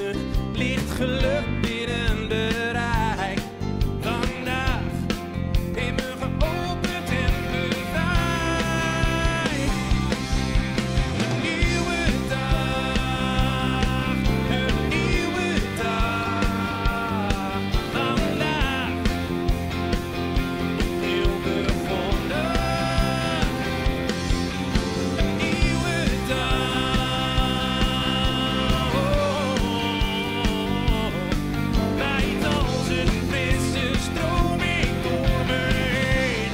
noorden ligt geluk binnen bereik. Vandaag hebben we geopend en bereid. Een nieuwe dag, een nieuwe dag. Vandaag opnieuw begonnen. Een nieuwe dag. Wijd als een frisse stroming door me heen.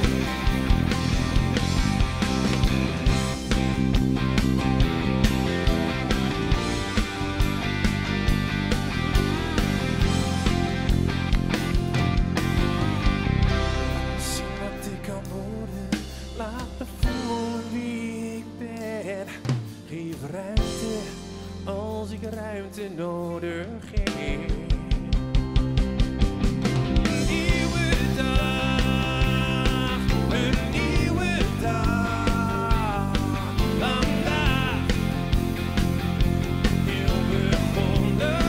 Zie wat ik kan worden, laat me voelen wie ik ben. Geef ruimte als ik ruimte nodig heb. Een nieuwe dag, een nieuwe dag. Vandaag heel begonnen.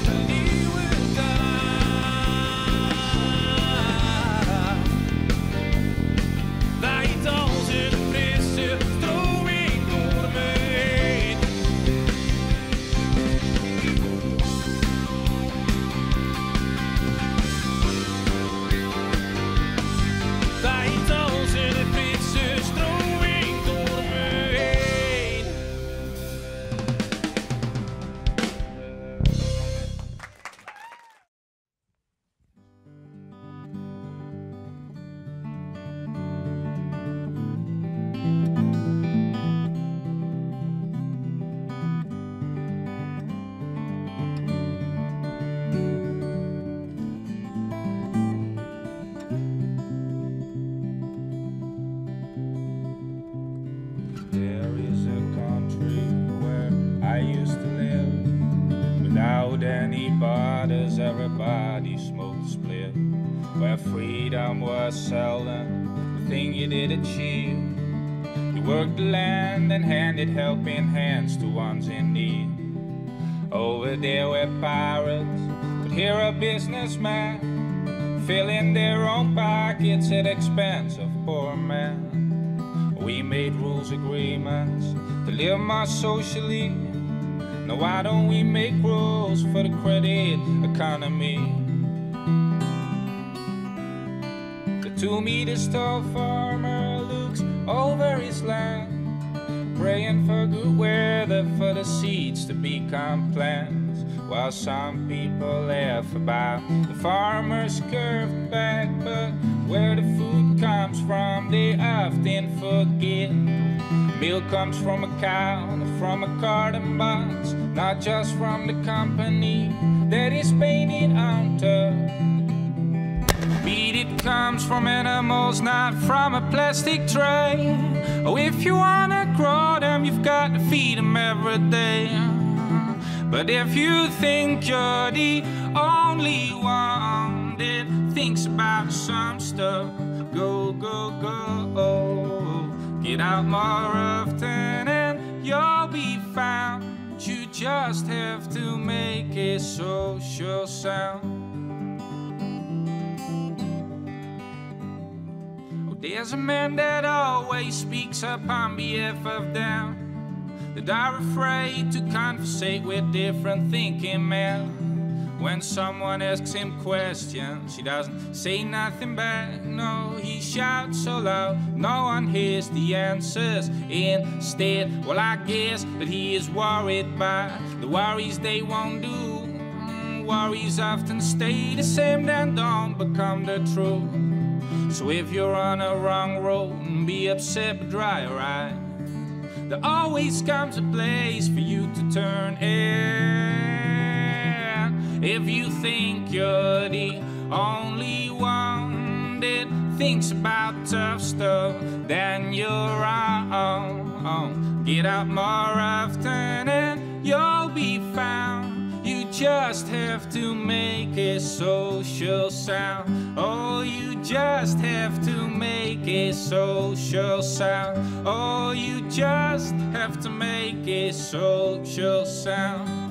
Een nieuwe dag. Wijd als een frisse stroming door me heen. Wijd als een frisse stroming door me heen. There is a country where I used to live, without any borders, everybody smoked a split, where freedom was seldom the thing you did achieve. You worked the land and handed helping hands to ones in need. Over there were pirates, but here are businessmen, filling their own pockets at expense of poor men. We made rules agreements to live more socially. Now why don't we make rules for the credit economy? The 2 meters tall farmer looks over his land, praying for good weather for the seeds to become plants, while some people laugh about the farmer's curved back. But where the food comes from, they often forget. Milk comes from a cow, from a carton box, not just from the company that is painted on top. Meat, it comes from animals, not from a plastic tray. Oh, if you wanna grow them, you've got to feed them every day. But if you think you're the only one that thinks about some stuff, go, go, go. Get out more often and you'll be found. You just have to make a social sound. Oh, there's a man that always speaks up on behalf of them that are afraid to conversate with different thinking men. When someone asks him questions, he doesn't say nothing back. No, he shouts so loud, no one hears the answers. Instead, well, I guess that he is worried by the worries they won't do. Worries often stay the same, then don't become the truth. So if you're on a wrong road, be upset but dry your eye. There always comes a place for you to turn in. If you think you're the only one that thinks about tough stuff, then you're wrong. Get out more often and you'll be found. You just just have to make a social sound. Oh, you just have to make a social sound. Oh, you just have to make a social sound.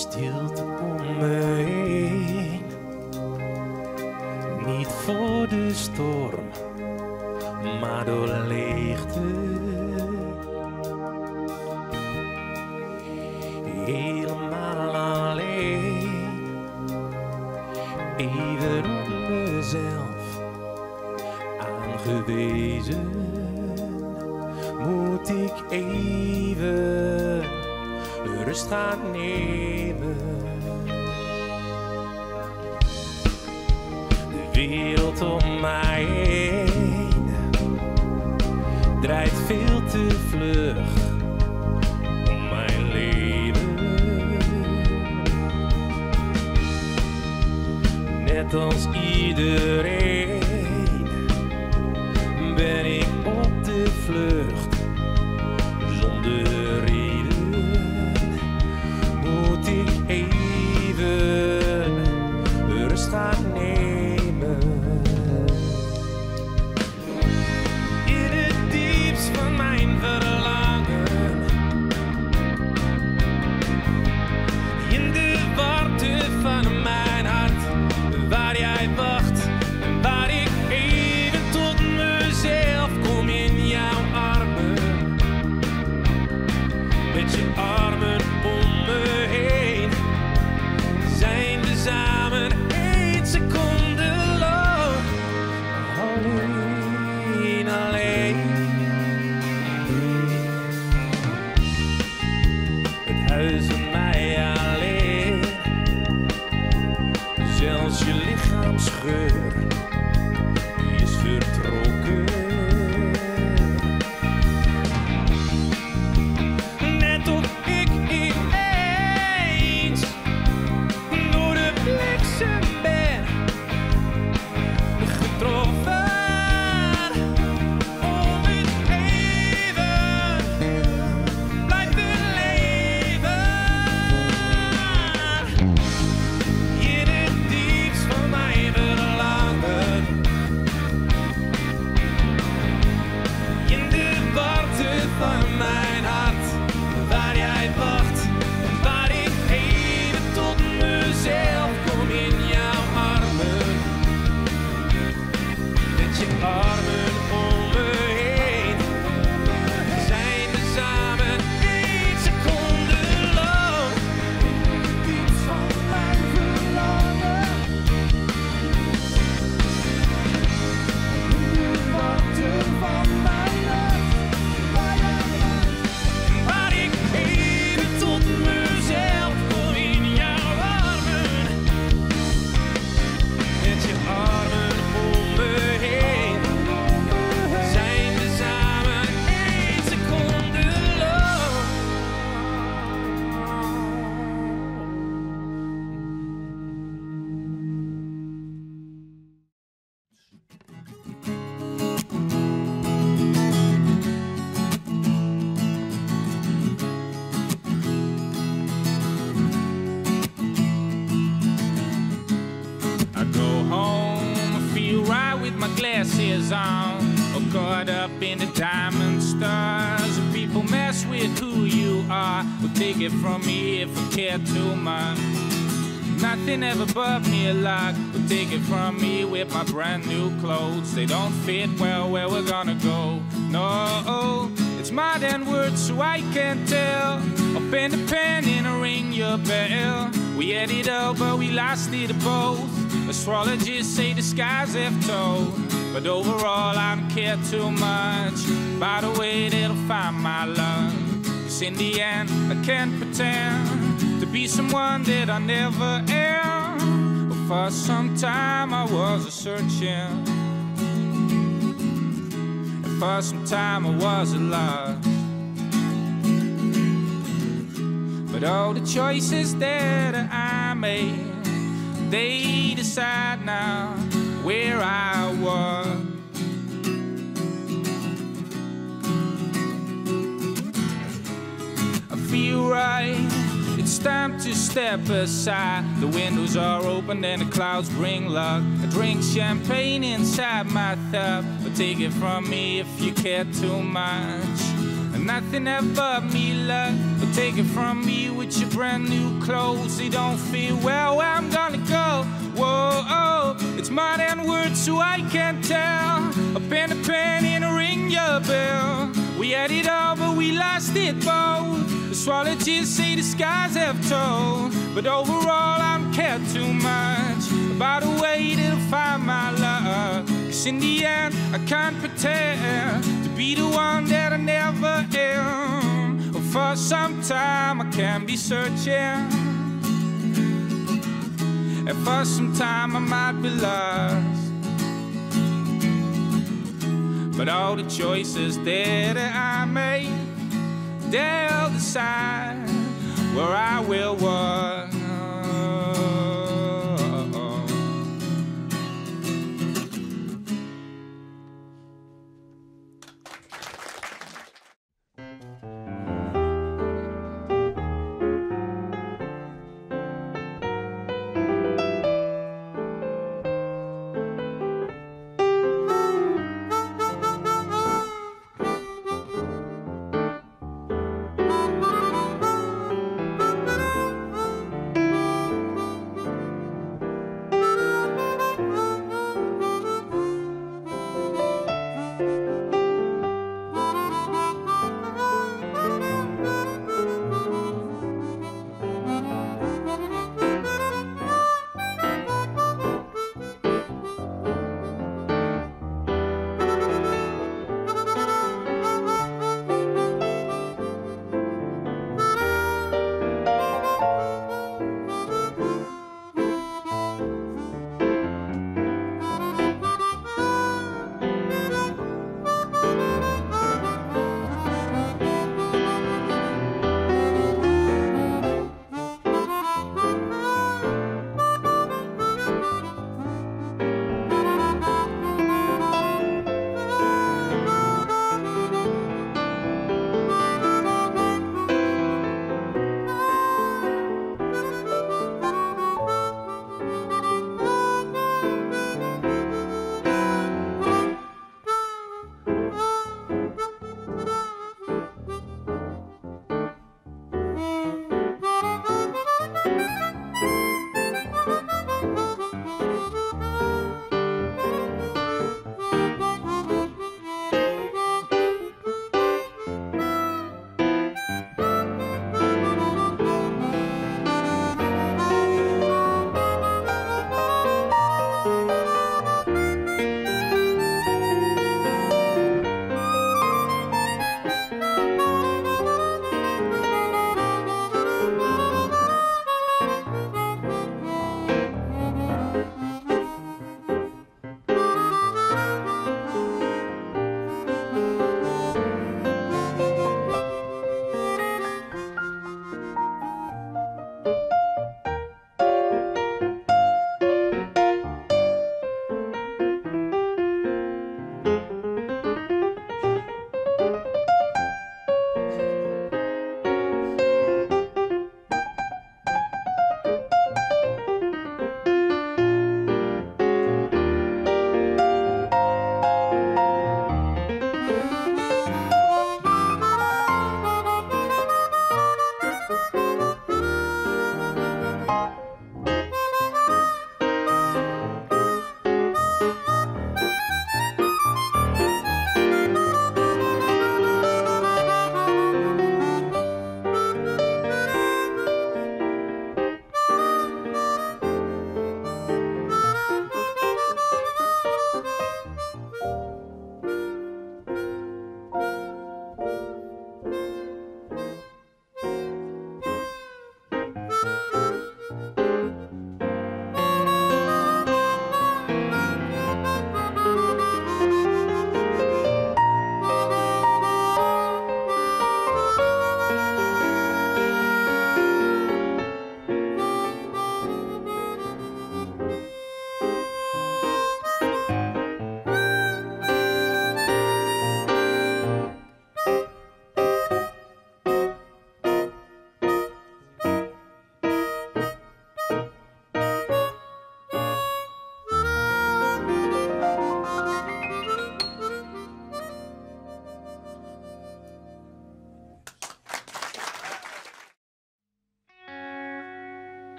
stilte om me heen. Niet voor de storm, maar door leegte. Helemaal alleen, even op mezelf aangewezen. Moet ik even rust gaan nemen. De wereld om mij heen draait veel te vlug om mijn leven. Net als iedereen ben ik op de vlucht zonder reden. Moet ik even rust gaan nemen. In het diepst van mijn verlangen, in de warmte van mijn hart, waar jij wacht en waar ik even tot mezelf kom in jouw armen. Met je armen om me heen zijn we samen 1 seconde lang alleen, alleen. Het huis en mij alleen, zelfs je lichaamsgeur die is vertrokken. Net of ik ineens door de bliksem ben getroffen. Om het even blijft leven. In het diepst van mijn verlangen, in de warmte van mijn hart, waar jij wacht en waar ik even tot mezelf kom in jouw armen. Met je armen om me heen zijn we samen 1 seconde lang. Diepst van mijn verlangen, in de warmte van mijn hart, waar jij wacht, waar ik even tot mezelf kom in jouw armen. Met je armen om me heen zijn we samen 1 seconde lang. I go home, I feel right with my glasses on, all caught up in the diamond stars. And people mess with who you are, will take it from me if I care too much. Nothing ever but me a lot, will take it from me with my brand new clothes. They don't fit well where we're gonna go. No, it's more than words so I can't tell. Up in the pen in a ring your bell. We had it all but we lost it both. Astrologists say the skies have told, but overall I don't care too much by the way they'll find my love. 'Cause in the end I can't pretend to be someone that I never am. But for some time I was a searching, and for some time I was a lost. But all the choices that I made, they decide now where I was. I feel right, it's time to step aside. The windows are open and the clouds bring luck. I drink champagne inside my thought, but take it from me if you care too much. And nothing ever me luck, but take it from me with your brand new clothes. They don't fit well where I'm gonna go. Whoa, oh, it's more than words so I can't tell. A pen, a pen, and a ring your bell. We had it all but we lost it both. Astrologists say the skies have told, but overall I don't care too much about the way they'll find my love. 'Cause in the end I can't pretend to be the one that I never am. For some time I can be searching, and for some time I might be lost. But all the choices that I made, they'll decide where I will walk.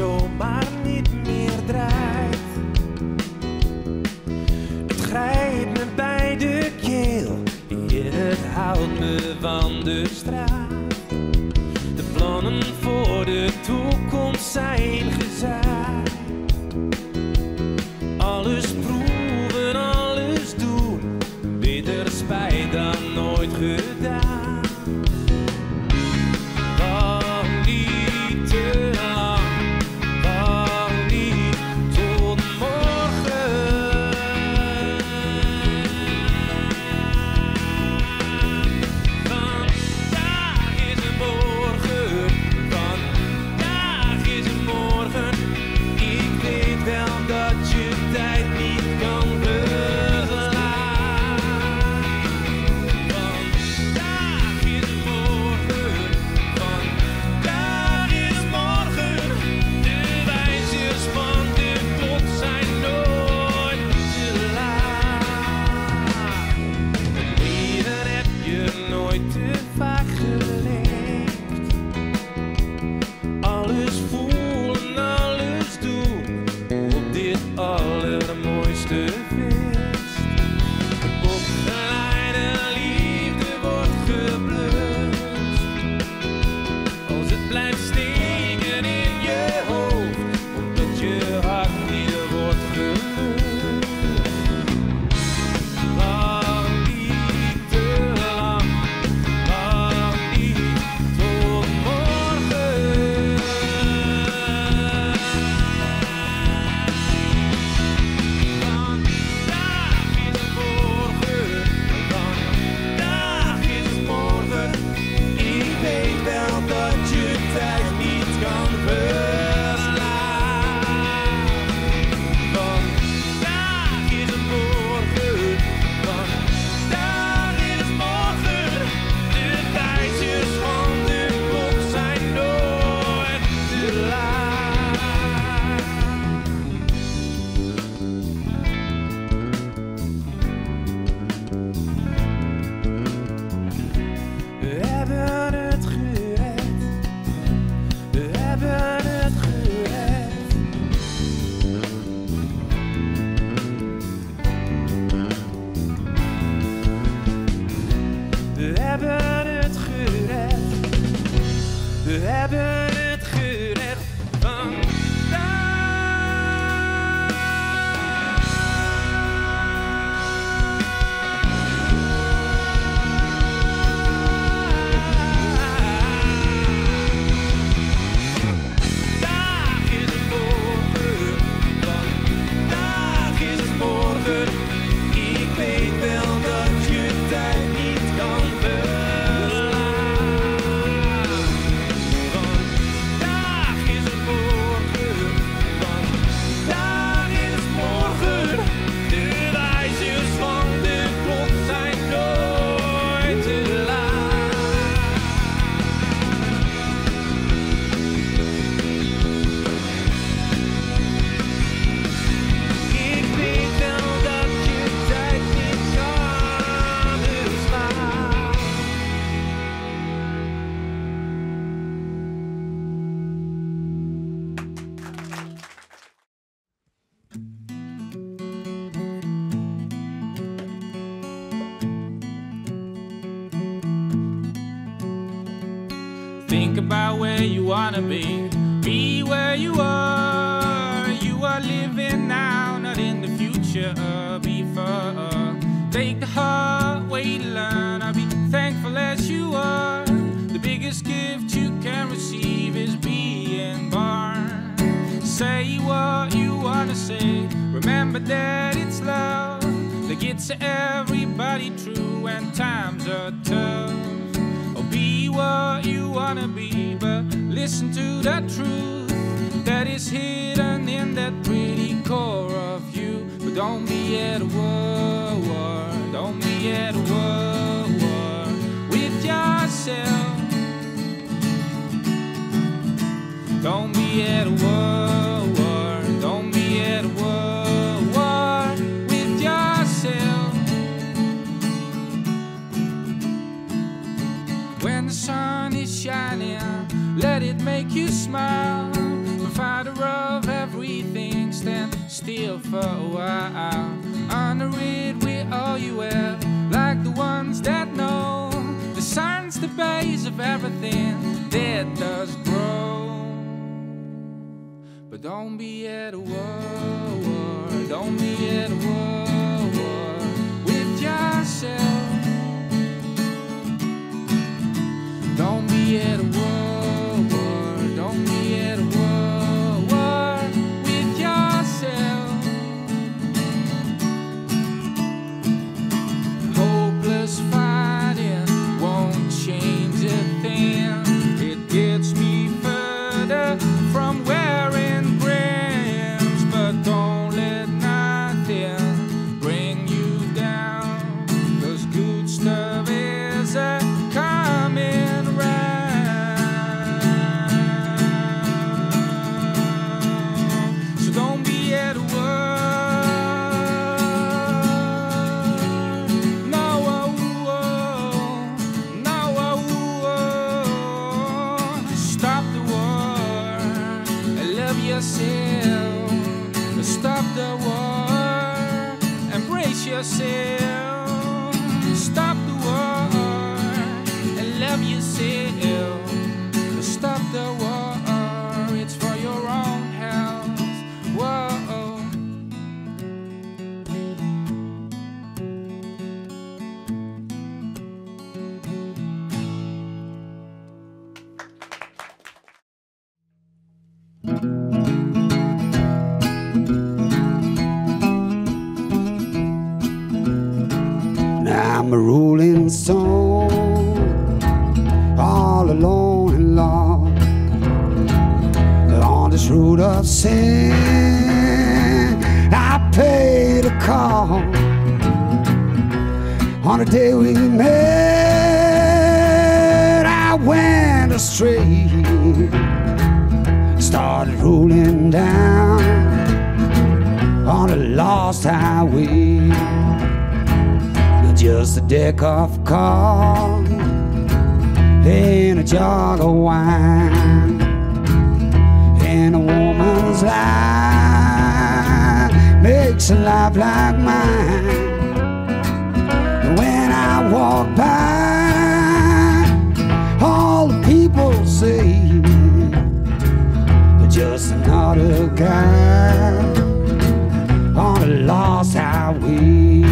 zomaar niet meer draait. Het grijpt me bij de keel, het houdt me van de straat. De plannen voor de toekomst zijn gezaaid. think about where you wanna be. Be where you are living now, not in the future. Before, take the hard way to learn. I'll be thankful as you are. The biggest gift you can receive is being born. Say what you wanna say. Remember that it's love that gets everybody through when times are tough. Or be what you wanna be, but listen to the truth that is hidden in that pretty core of you. But don't be at a war, don't be at a war with yourself. Don't be at a war, don't be at a war with yourself. When the sun is shining, let it make you smile. Provider of everything, stand still for a while. Honor it with all you have, like the ones that know the sun's the base of everything that does grow. But don't be at a war, don't be at a war with yourself. Don't be at a war, don't be at a war with yourself. Hopeless fighting won't change a thing. It gets me further from wearing grams, but don't let nothing bring you down, 'cause good stuff is a coming round. So don't be at a war. No, stop the war. Love yourself. Stop the war. Embrace yourself. Stop the war. Love yourself. Stop the war. It's for your own health. Whoa. I'm a rolling stone, all alone and lost on this road of sin. I paid a call on the day we met. I went astray, started rolling down on a lost highway. Just a deck of cards and a jug of wine, and a woman's life makes a life like mine. When I walk by, all the people say, just another guy on a lost highway.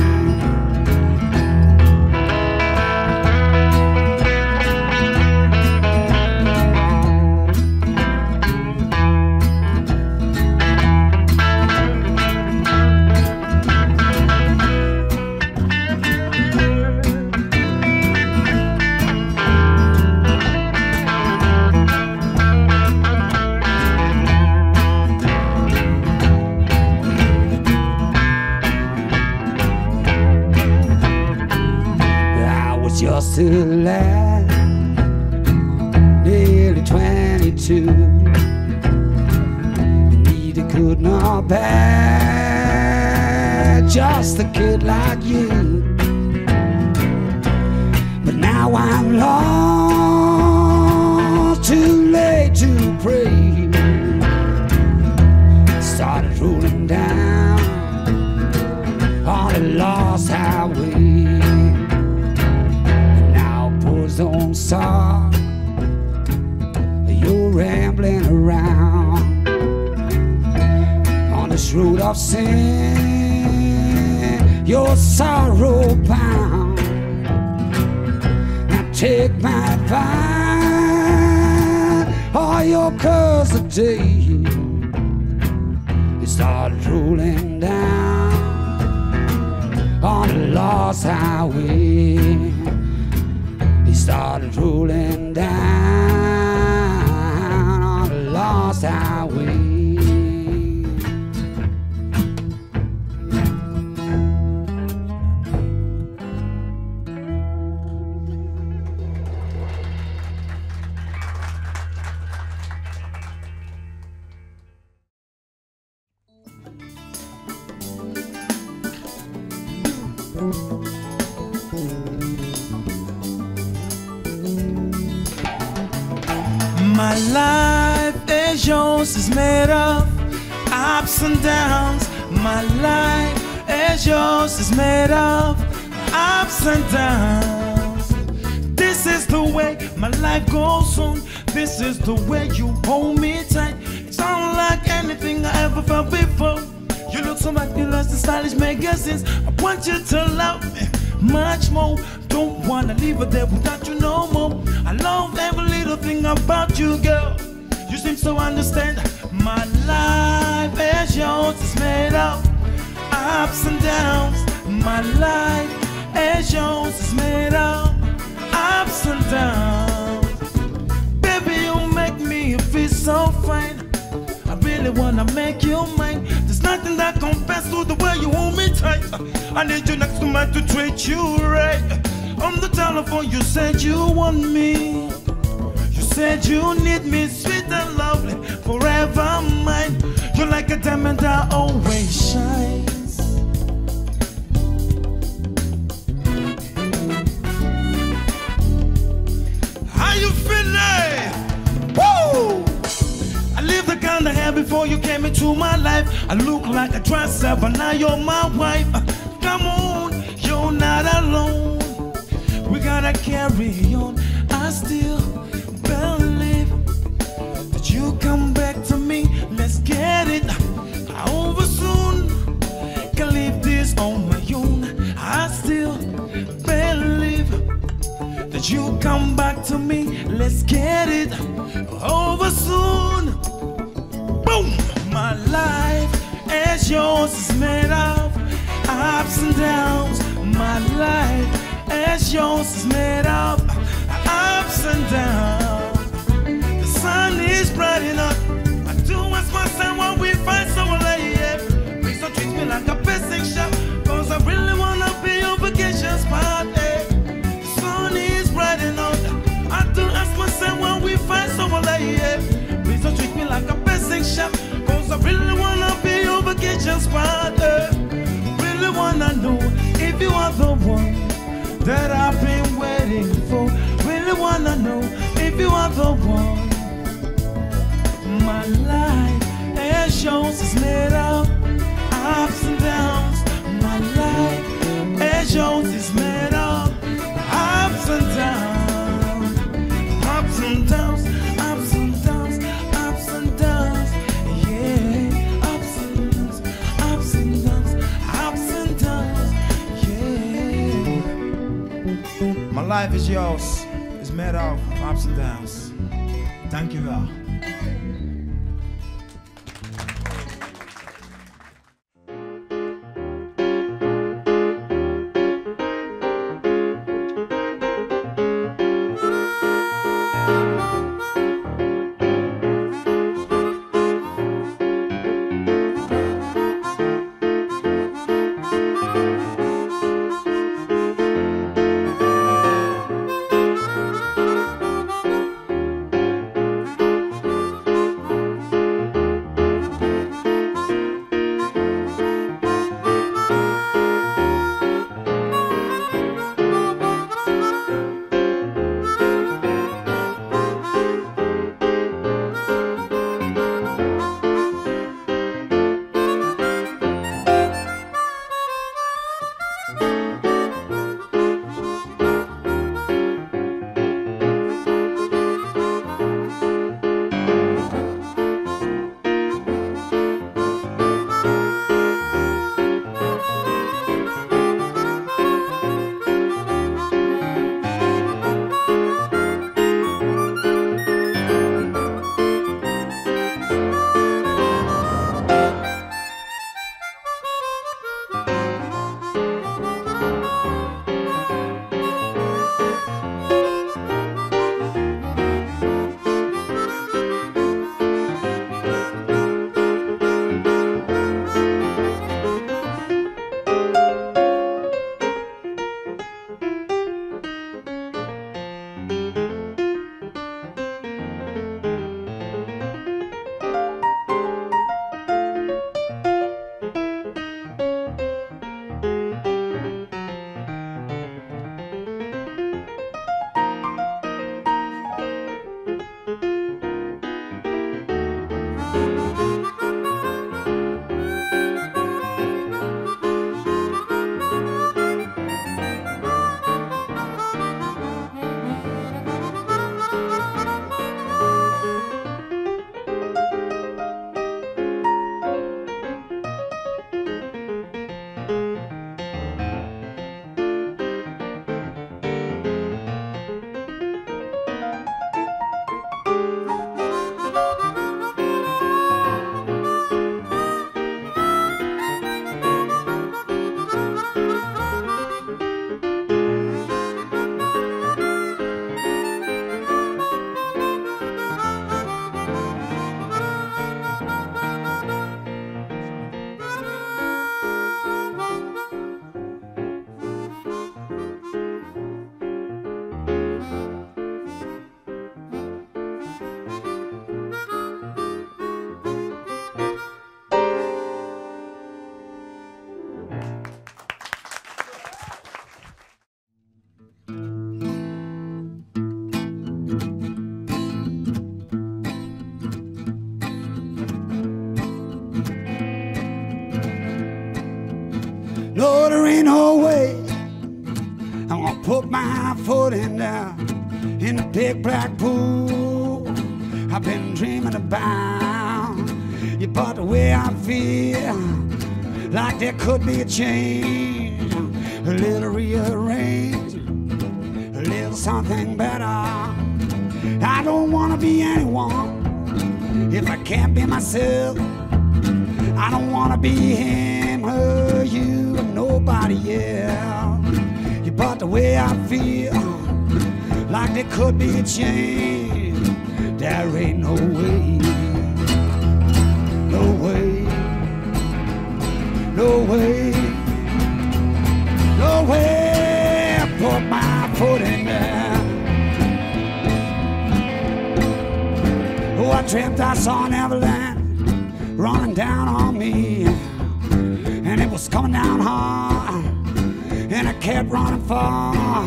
Just a lad, nearly 22, neither good nor bad, just a kid like you. But now I'm lost, too late to pray. Started rolling down on a lost highway. Don't stop this road of sin, your sorrow bound. Now take my advice, all your curse today. It started rolling down on the lost highway. It started rolling down on the lost highway. My life is yours, is made of ups and downs. My life is yours, is made of ups and downs. This is the way my life goes on. This is the way you hold me tight. It's unlike anything I ever felt before. You look so fabulous in stylish magazines. I want you to love me much more. Don't wanna leave it there without you no more. I love every little thing about you, girl. You seem so understand. My life is yours, it's made of ups and downs. My life is yours, it's made of ups and downs. Baby, you make me feel so fine. I really wanna make you mine. There's nothing that compares to the way you hold me tight. I need you next to me to treat you right. On the telephone you said you want me. You said you need me, sweet and lovely, forever mine. You're like a diamond that always shines. How you feeling? Woo! I lived the kind of hair before you came into my life. I look like a dresser, but now you're my wife. Come on, you're not alone. We gotta carry on. I still believe that you come back to me. Let's get it over soon. Can leave this on my own. I still believe that you come back to me. Let's get it over soon. Boom! My life is yours, it's made of ups and downs. My life is yours, is made of ups and downs. The sun is bright enough. I do ask myself when we find someone like you. Please don't treat me like a passing shop, cause I really wanna be your vacation spot. The sun is bright enough. I do ask myself when we find someone like you. Please don't treat me like a passing shop, cause I really wanna be your vacation spot. Really wanna know if you are the one that I've been waiting for. Really wanna know if you are the one. My life is yours, is made of ups and downs. My life is yours, is made of ups and downs. Ups and downs, ups and downs, ups and downs. Yeah, ups and downs, ups and downs, ups and downs. Yeah. My life is yours, is made of ups and downs. Thank you all. ain't no way I'm gonna put my foot in there in the big black pool I've been dreaming about. You but the way I feel like there could be a change, a little rearrange, a little something better. I don't wanna be anyone if I can't be myself. I don't wanna be him, her, you, or nobody else. You but the way I feel like there could be a change, there ain't no way, no way, no way, no way. I put my foot in there. Oh, I dreamt I saw an avalanche running down on me, and it was coming down hard, and I kept running far,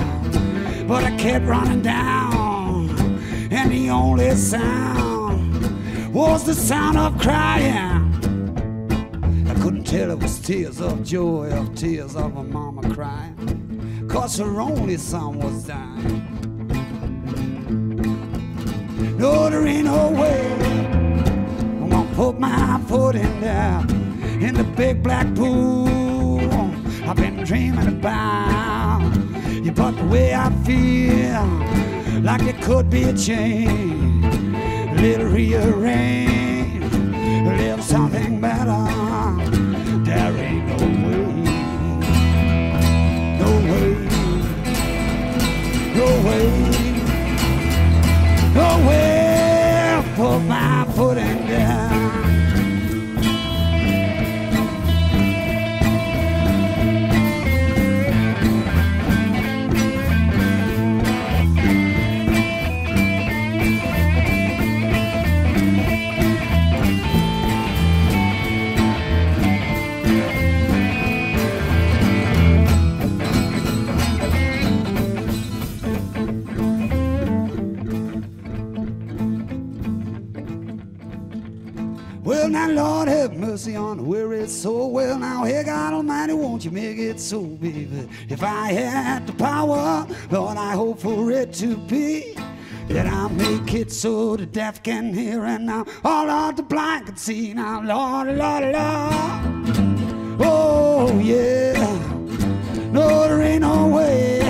but I kept running down, and the only sound was the sound of crying. I couldn't tell it was tears of joy or tears of a mama crying, 'cause her only son was dying. No, there ain't no way I'm gonna put my foot in there in the big black pool I've been dreaming about. You but the way I feel like it could be a change, a little rearrange, a little something better. There ain't no way, no way, no way, no way. I'll put my foot in there. Well, now, Lord, have mercy on the weary soul. Well, now, here, God Almighty, won't you make it so, baby? If I had the power, Lord, I hope for it to be that I'll make it so the deaf can hear, and now all of the blind can see. Now, Lord, Lord, Lord, oh, yeah. No, there ain't no way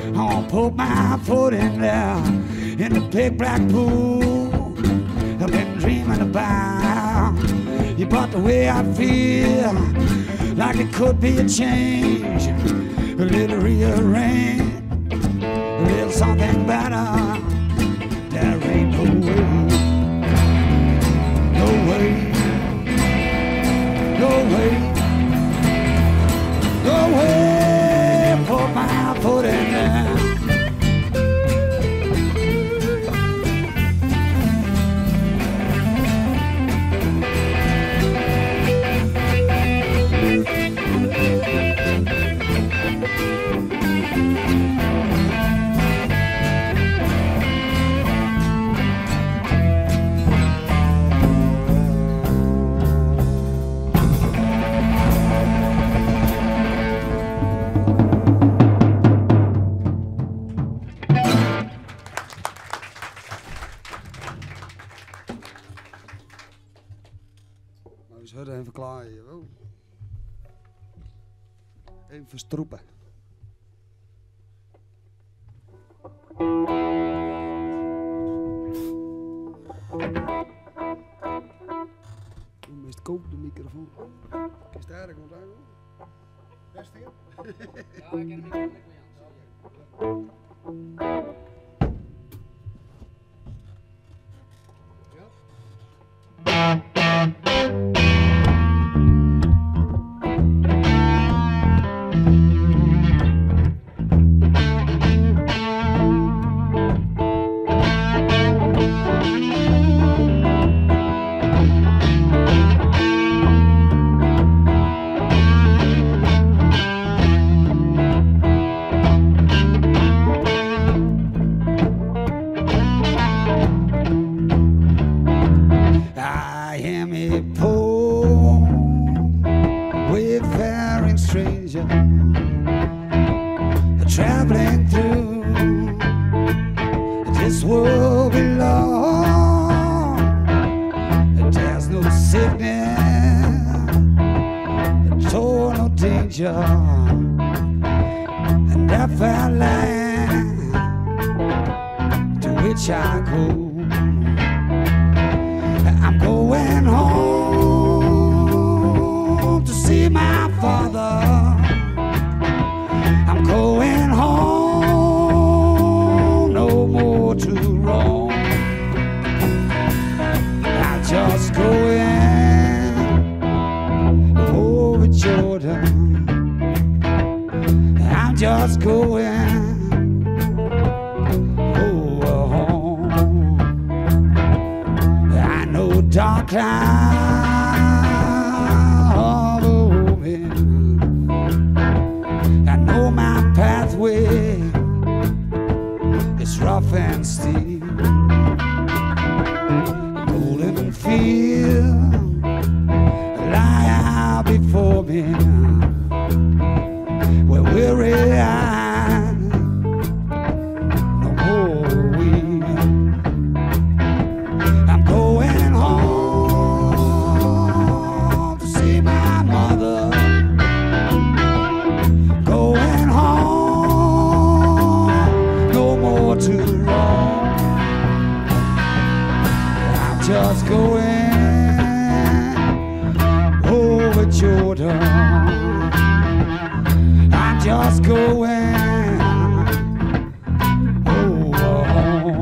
I'm gonna put my foot in there in the big black pool I've been dreaming about. You but the way I feel like it could be a change, a little rearrange, a little something better. There ain't no way, no way, no way, no way. Put my foot in there. Even klaaien. Oh. Even verstroepen. Mist Koop de microfoon. Is het eigenlijk nog aan? Best hier? Ja, ik ken hem niet lekker mee aan. Georgia, and that fair land to which I go. I'm going home to see my father. I'm going home, no more to roam. I'm just going over Jordan. I'm just going over home. I know dark cloud over me. I know my pathway is rough and steep. Golden field lie out before me, where weary eyes no more weep. I'm going home to see my mother. Going home, no more to roam. I'm just going over Jordan. I'm just going over home.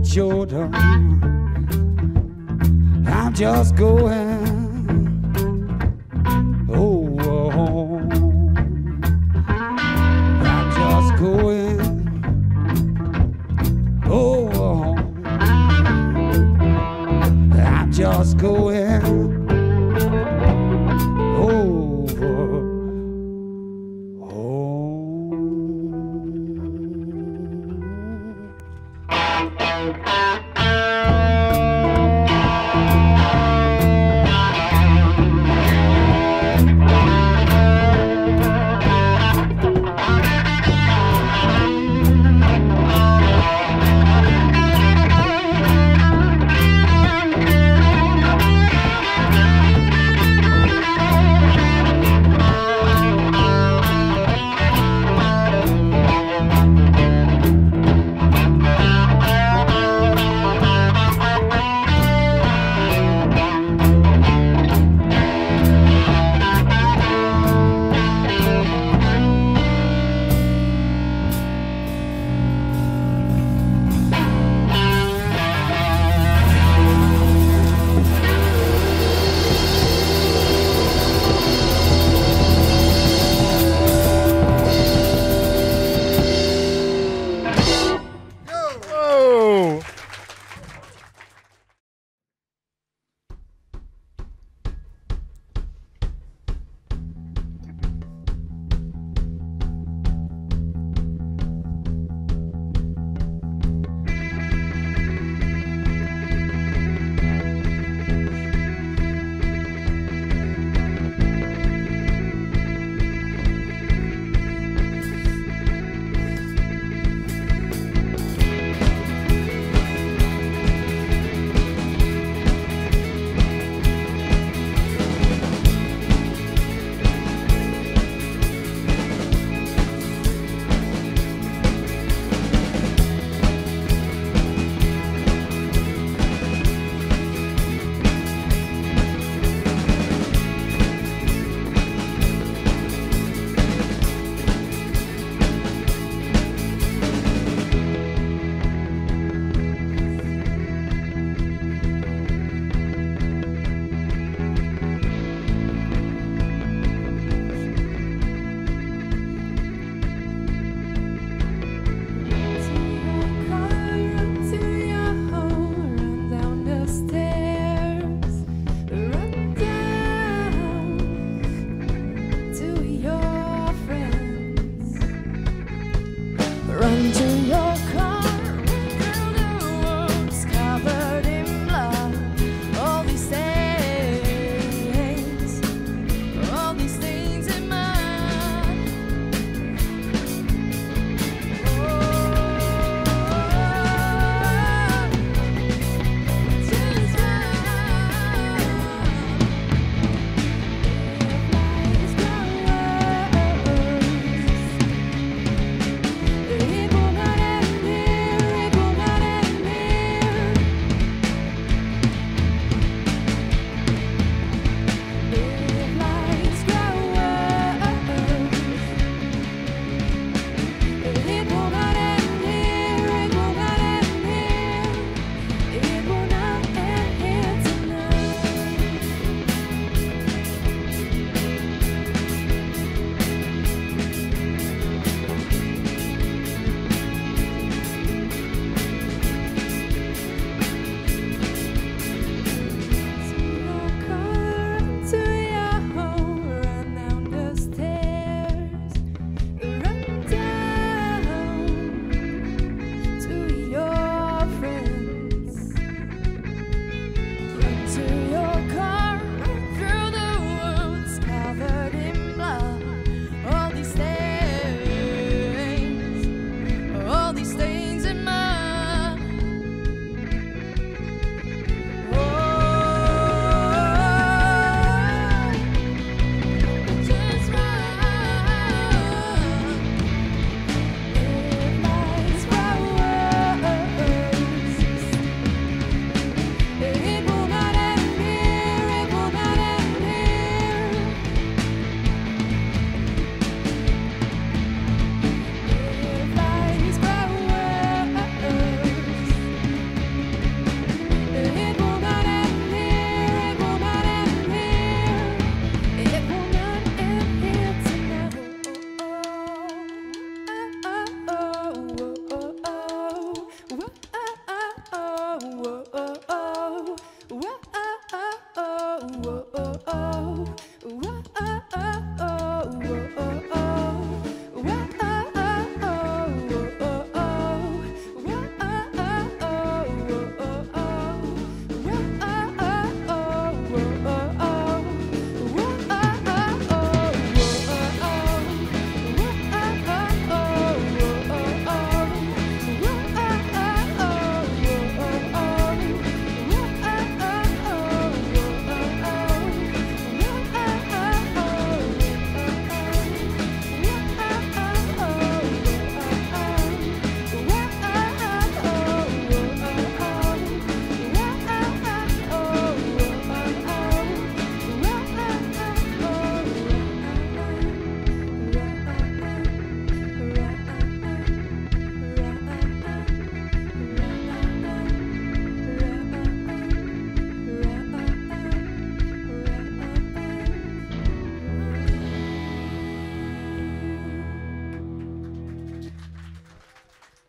Jordan, I'm just going over home. I'm just going over home. I'm just going over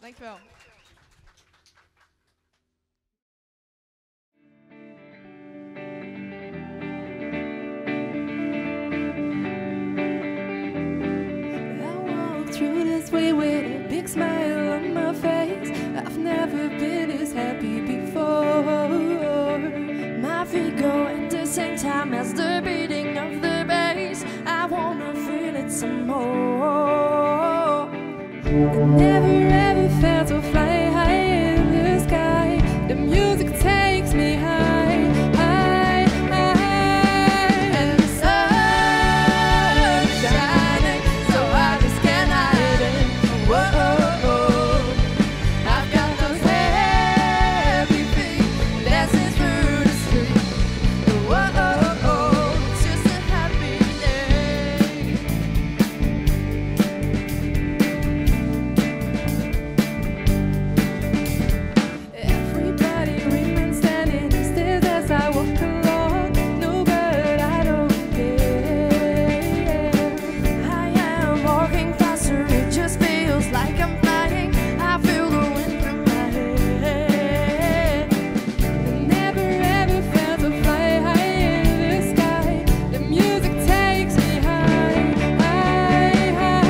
Dankjewel. Through this way with a big smile on my face. I've never been as happy before. My feet go at the same time as the beating of the bass. I wanna feel it some more. I never ever felt so fly high in the sky. The music takes me high, high, high. And the sun is shining, so I just can't hide it. Whoa, I've got those heavy feet dancing through the street. Whoa, it's just a happy day. Everybody remains standing still as I walk along. No, but I don't care. I am walking faster, it just feels like I'm flying. I feel the wind through my head. I never ever felt so fly high in the sky. The music takes me high, high, high.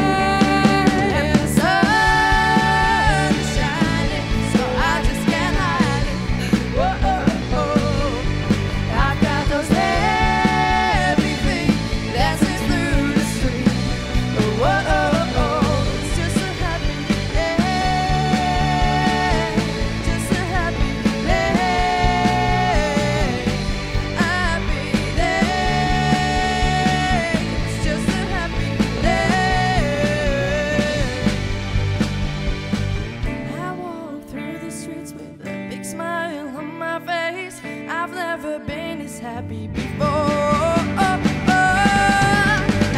And the sun is shining, so I just can't hide it. Whoa, I've got those heavy feet dancing through the street. Whoa, it's just a happy day, just a happy day, happy day. It's just a happy day. I walk through the streets with a big smile on my face. I've never been as happy before.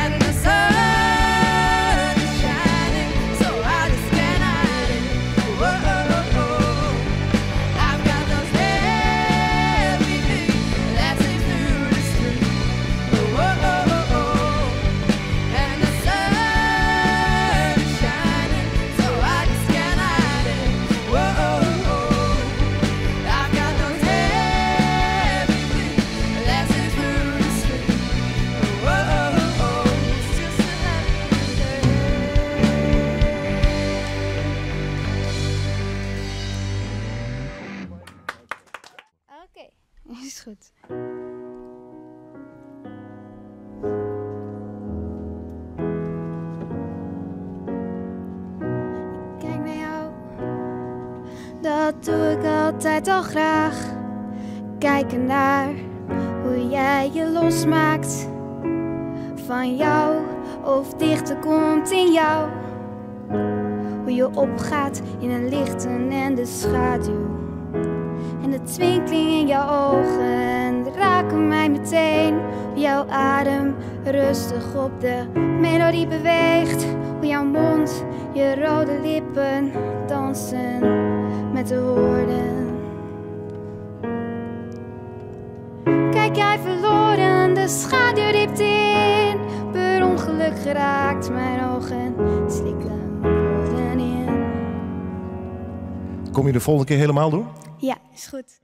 And the sun is shining, so I just can't hide it. Whoa, I've got those heavy feet dancing through the street. Whoa, and the sun is shining, so I just can't hide it. Whoa, I've got those heavy feet dancing through the street. Whoa, it's just a happy day. Oké, is goed. Kijk naar jou, dat doe ik altijd al graag. Kijken naar hoe jij je losmaakt van jou, of dichter komt in jou. Hoe je opgaat in een lichten en de schaduw. En de twinkeling in jouw ogen raken mij meteen. Hoe jouw adem rustig op de melodie beweegt. Hoe jouw mond, je rode lippen dansen met de woorden. Kijk, jij verloren de schaduw diept in. Per ongeluk geraakt mijn ogen slikken woorden in. Kom je de volgende keer helemaal doen? Ja, is goed.